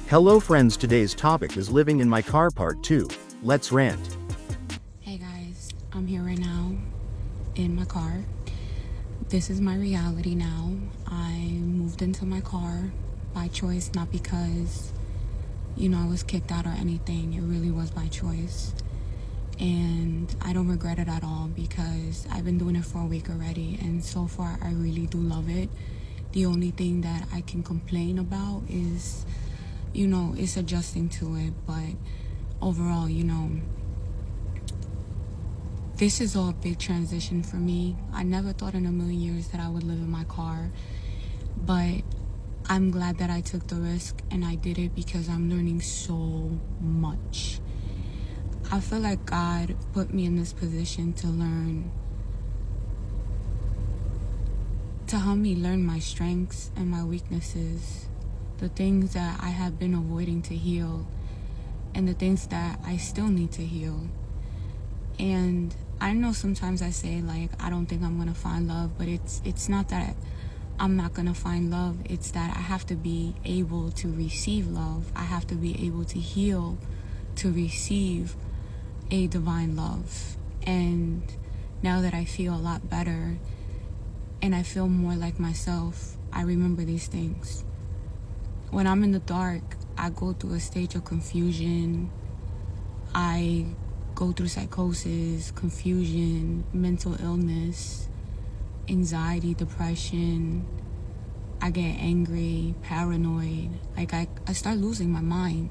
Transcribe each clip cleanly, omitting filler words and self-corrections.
Hello friends, today's topic is living in my car part 2. Let's rant. Hey guys, I'm here right now in my car. This is my reality now. I moved into my car by choice, not because, I was kicked out or anything. It really was by choice. And I don't regret it at all because I've been doing it for a week already. And so far, I really do love it. The only thing that I can complain about is, it's adjusting to it. But overall, this is all a big transition for me. I never thought in a million years that I would live in my car, but I'm glad that I took the risk and I did it because I'm learning so much. I feel like God put me in this position to help me learn my strengths and my weaknesses, the things that I have been avoiding to heal, and the things that I still need to heal. And I know sometimes I say, I don't think I'm going to find love, but it's not that I'm not going to find love. It's that I have to be able to receive love. I have to be able to heal, to receive a divine love. And now that I feel a lot better and I feel more like myself, I remember these things. When I'm in the dark, I go through a stage of confusion. I go through psychosis, confusion, mental illness, anxiety, depression. I get angry, paranoid. I start losing my mind.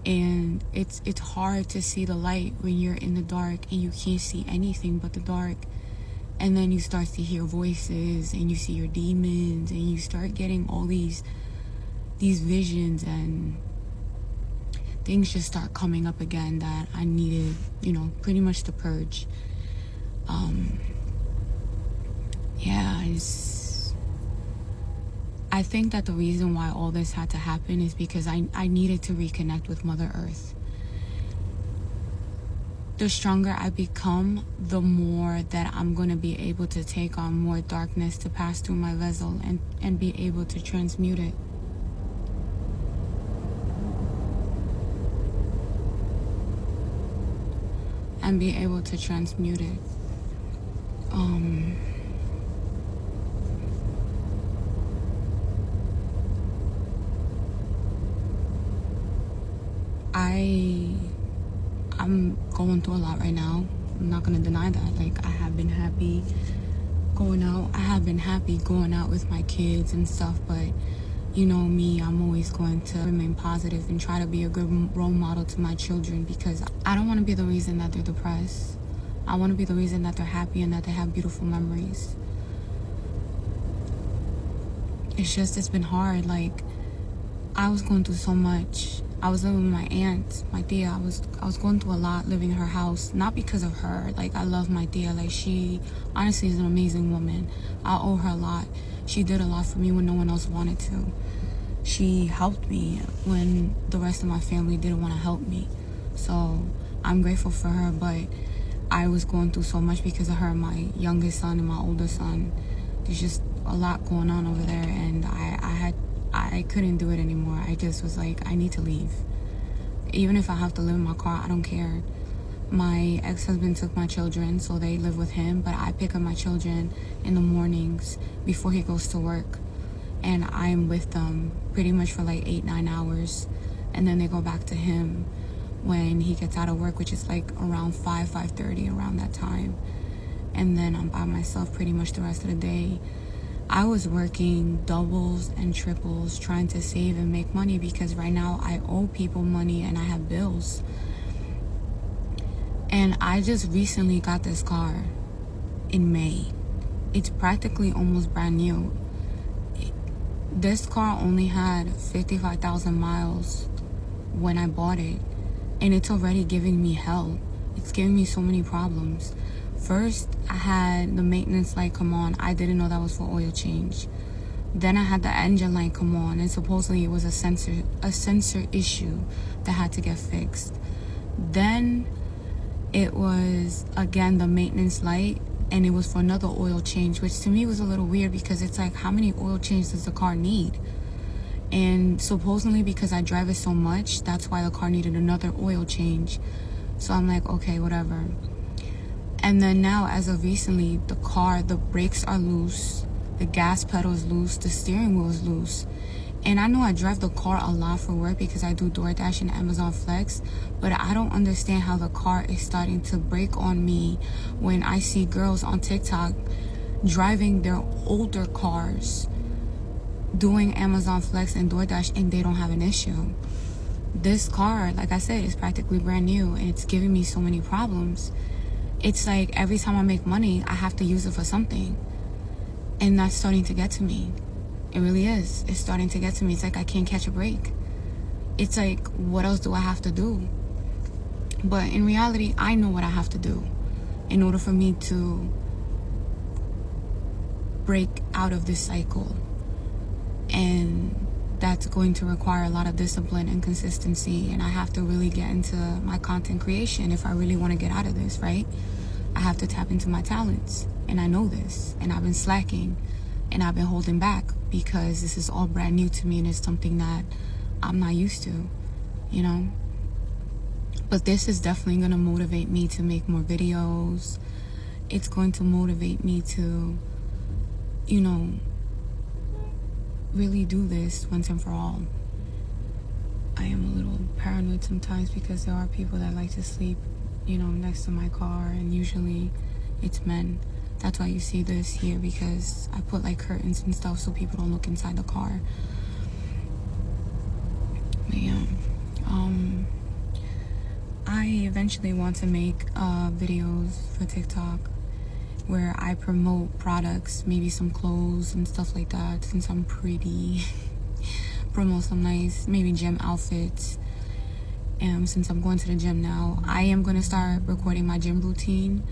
And it's hard to see the light when you're in the dark and you can't see anything but the dark. And then you start to hear voices and you see your demons and you start getting all these visions, and things just start coming up again that I needed, pretty much to purge. I think that the reason why all this had to happen is because I needed to reconnect with Mother Earth. The stronger I become, the more that I'm going to be able to take on more darkness to pass through my vessel and be able to transmute it. And be able to transmute it. I'm going through a lot right now. I'm not gonna deny that. I have been happy going out. I have been happy going out with my kids and stuff, but me, I'm always going to remain positive and try to be a good role model to my children, because I don't want to be the reason that they're depressed. I want to be the reason that they're happy and that they have beautiful memories. It's been hard. I was going through so much. I was living with my aunt, my tia. I was going through a lot living in her house, not because of her. I love my tia. She honestly is an amazing woman. I owe her a lot. She did a lot for me when no one else wanted to. She helped me when the rest of my family didn't want to help me. So I'm grateful for her, but I was going through so much because of her, my youngest son and my older son. There's just a lot going on over there, and I couldn't do it anymore. I just was I need to leave. Even if I have to live in my car, I don't care. My ex-husband took my children, so they live with him, but I pick up my children in the mornings before he goes to work, and I am with them pretty much for 8-9 hours, and then they go back to him when he gets out of work, which is around 5:30, around that time. And then I'm by myself pretty much the rest of the day. I was working doubles and triples trying to save and make money, because right now I owe people money and I have bills. And I just recently got this car in May. It's practically almost brand new. This car only had 55,000 miles when I bought it, and it's already giving me hell. It's giving me so many problems. First, I had the maintenance light come on. I didn't know that was for oil change. Then I had the engine light come on, and supposedly it was a sensor issue that had to get fixed. Then it was again the maintenance light, and it was for another oil change, which to me was a little weird, because it's how many oil changes does the car need? And supposedly because I drive it so much, that's why the car needed another oil change. So I'm like, okay, whatever. And then now, as of recently, the brakes are loose, the gas pedal is loose, the steering wheel is loose. And I know I drive the car a lot for work because I do DoorDash and Amazon Flex, but I don't understand how the car is starting to break on me when I see girls on TikTok driving their older cars, doing Amazon Flex and DoorDash, and they don't have an issue. This car, like I said, is practically brand new, and it's giving me so many problems. It's like every time I make money, I have to use it for something. And that's starting to get to me. It really is. It's starting to get to me. It's like I can't catch a break. It's like, what else do I have to do? But in reality, I know what I have to do in order for me to break out of this cycle. And that's going to require a lot of discipline and consistency. And I have to really get into my content creation if I really want to get out of this, right? I have to tap into my talents. And I know this. And I've been slacking. And I've been holding back because this is all brand new to me. And it's something that I'm not used to, you know? But this is definitely going to motivate me to make more videos. It's going to motivate me to, you know, really do this once and for all. I am a little paranoid sometimes because there are people that like to sleep, you know, next to my car, and usually it's men. That's why you see this here, because I put like curtains and stuff so people don't look inside the car. But yeah, I eventually want to make videos for TikTok where I promote products, maybe some clothes and stuff like that, since I'm pretty. Promote some nice, maybe gym outfits. And since I'm going to the gym now, I am going to start recording my gym routine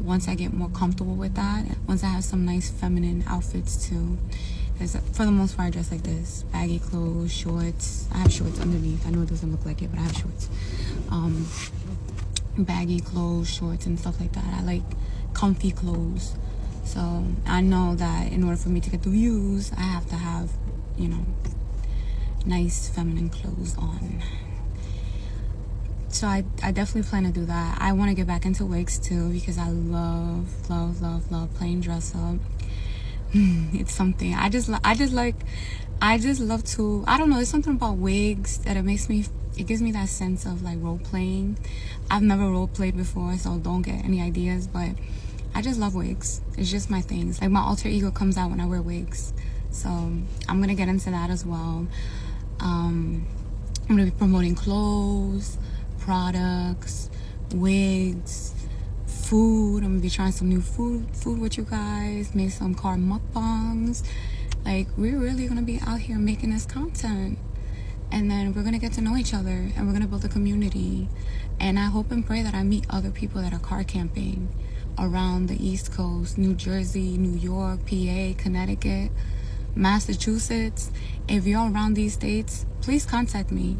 once I get more comfortable with that. Once I have some nice feminine outfits too. Because for the most part, I dress like this. Baggy clothes, shorts. I have shorts underneath. I know it doesn't look like it, but I have shorts. Baggy clothes, shorts, and stuff like that. I like comfy clothes. So I know that in order for me to get the views, I have to have, you know, nice feminine clothes on. So I definitely plan to do that. I want to get back into wigs too, because I love playing dress up. It's something I just love to, I don't know, there's something about wigs that it gives me that sense of like role playing. I've never role played before, so don't get any ideas, but I just love wigs. It's just my thing. It's like my alter ego comes out when I wear wigs. So I'm gonna get into that as well. I'm gonna be promoting clothes, products, wigs, food. I'm gonna be trying some new food with you guys. Make some car mukbangs. Like, we're really gonna be out here making this content, and then we're gonna get to know each other, and we're gonna build a community. And I hope and pray that I meet other people that are car camping around the East Coast, New Jersey, New York, PA, Connecticut, Massachusetts. If you're around these states, please contact me.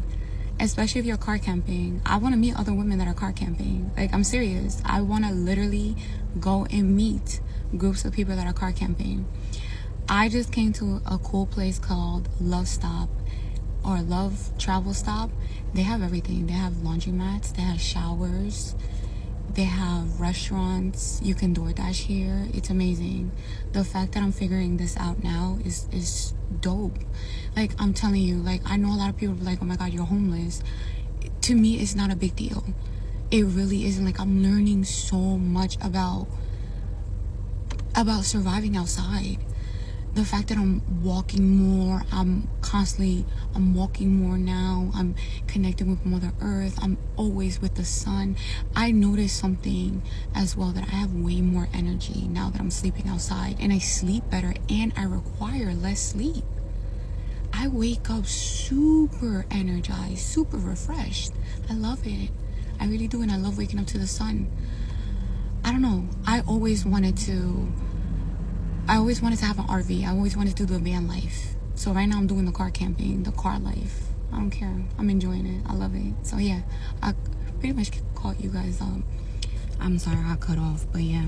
Especially if you're car camping. I want to meet other women that are car camping. Like, I'm serious. I want to literally go and meet groups of people that are car camping. I just came to a cool place called Love Stop or Love Travel Stop. They have everything. They have laundromats. They have showers. They have restaurants. You can DoorDash here. It's amazing. The fact that I'm figuring this out now is dope. Like, I'm telling you, like, I know a lot of people are like, oh my God, you're homeless. To me, it's not a big deal. It really isn't. Like, I'm learning so much about surviving outside. The fact that I'm walking more, I'm walking more now. I'm connecting with Mother Earth. I'm always with the sun. I noticed something as well, that I have way more energy now that I'm sleeping outside, and I sleep better, and I require less sleep. I wake up super energized, super refreshed. I love it. I really do, and I love waking up to the sun. I don't know. I always wanted to have an RV. I always wanted to do the van life. So right now I'm doing the car camping, the car life. I don't care. I'm enjoying it. I love it. So yeah, I pretty much caught you guys up. I'm sorry I cut off, but yeah.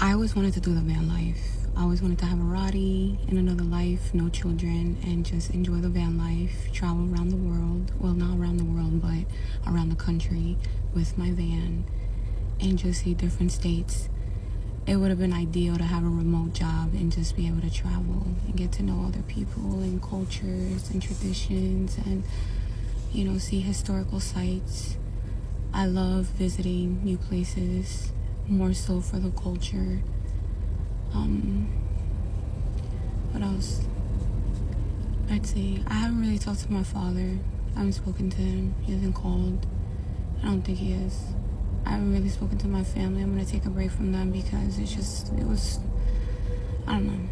I always wanted to do the van life. I always wanted to have a Roddy in another life, no children, and just enjoy the van life, travel around the world. Well, not around the world, but around the country with my van, and just see different states. It would have been ideal to have a remote job and just be able to travel and get to know other people and cultures and traditions and, you know, see historical sites. I love visiting new places, more so for the culture. What else? I'd say I haven't really talked to my father. I haven't spoken to him. He hasn't called. I don't think he is. I haven't really spoken to my family. I'm going to take a break from them because I don't know.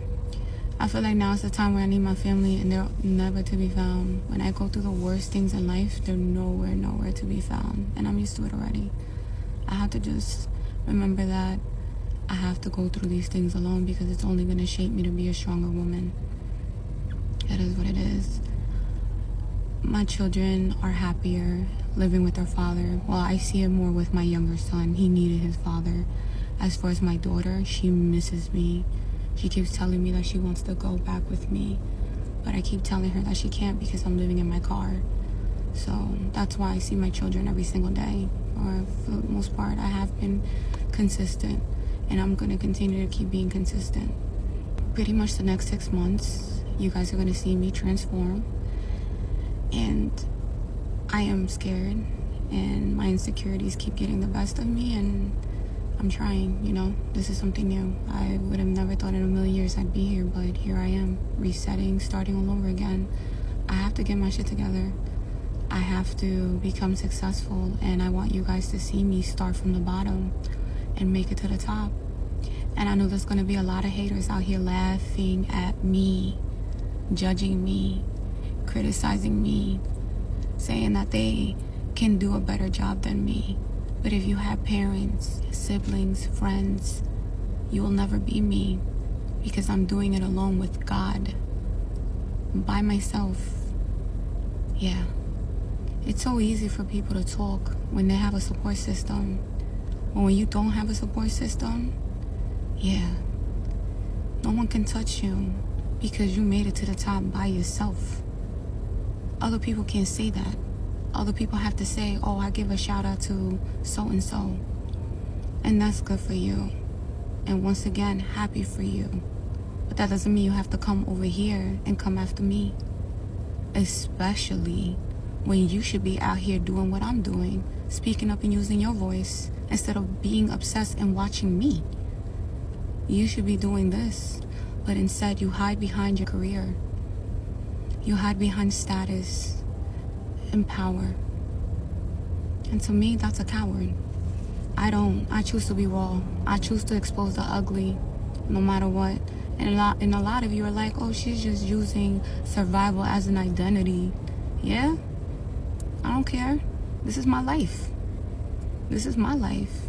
I feel like now is the time where I need my family, and they're never to be found. When I go through the worst things in life, they're nowhere to be found. And I'm used to it already. I have to just remember that I have to go through these things alone because it's only going to shape me to be a stronger woman. It is what it is. My children are happier living with their father. Well, I see it more with my younger son. He needed his father. As far as my daughter, she misses me. She keeps telling me that she wants to go back with me, but I keep telling her that she can't because I'm living in my car. So that's why I see my children every single day, or for the most part I have been consistent, and I'm going to continue to keep being consistent. Pretty much the next 6 months you guys are going to see me transform, and I am scared and my insecurities keep getting the best of me, and I'm trying, you know. This is something new. I would have never thought in a million years I'd be here, but here I am, resetting, starting all over again. I have to get my shit together. I have to become successful, and I want you guys to see me start from the bottom and make it to the top. And I know there's going to be a lot of haters out here laughing at me, judging me, criticizing me, saying that they can do a better job than me. But if you have parents, siblings, friends, you will never be me, because I'm doing it alone with God, by myself. Yeah. It's so easy for people to talk when they have a support system. But when you don't have a support system, yeah, no one can touch you because you made it to the top by yourself. Other people can't say that. Other people have to say, oh, I give a shout out to so-and-so. And that's good for you. And once again, happy for you. But that doesn't mean you have to come over here and come after me. Especially when you should be out here doing what I'm doing, speaking up and using your voice instead of being obsessed and watching me. You should be doing this, but instead you hide behind your career. You hide behind status and power. And to me, that's a coward. I don't. I choose to be raw. I choose to expose the ugly, no matter what. And a lot of you are like, oh, she's just using survival as an identity. Yeah? I don't care. This is my life. This is my life.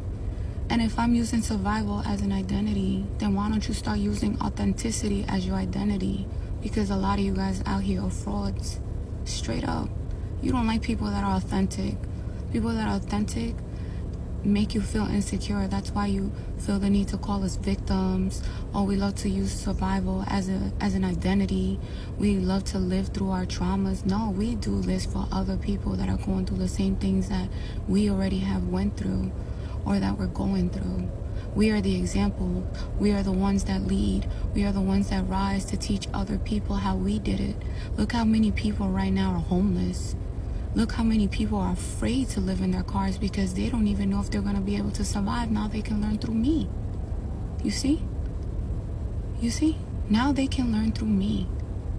And if I'm using survival as an identity, then why don't you start using authenticity as your identity? Because a lot of you guys out here are frauds. Straight up. You don't like people that are authentic. People that are authentic make you feel insecure. That's why you feel the need to call us victims. Or we love to use survival as an identity. We love to live through our traumas. No, we do this for other people that are going through the same things that we already have went through or that we're going through. We are the example. We are the ones that lead. We are the ones that rise to teach other people how we did it. Look how many people right now are homeless. Look how many people are afraid to live in their cars because they don't even know if they're going to be able to survive. Now they can learn through me. You see? You see? Now they can learn through me.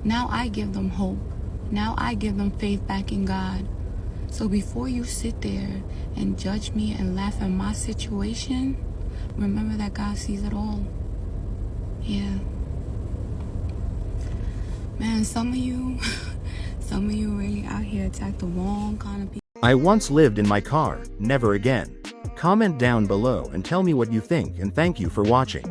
Now I give them hope. Now I give them faith back in God. So before you sit there and judge me and laugh at my situation, remember that God sees it all. Yeah. Man, some of you really out here attack the wrong kind of people. I once lived in my car, never again. Comment down below and tell me what you think, and thank you for watching.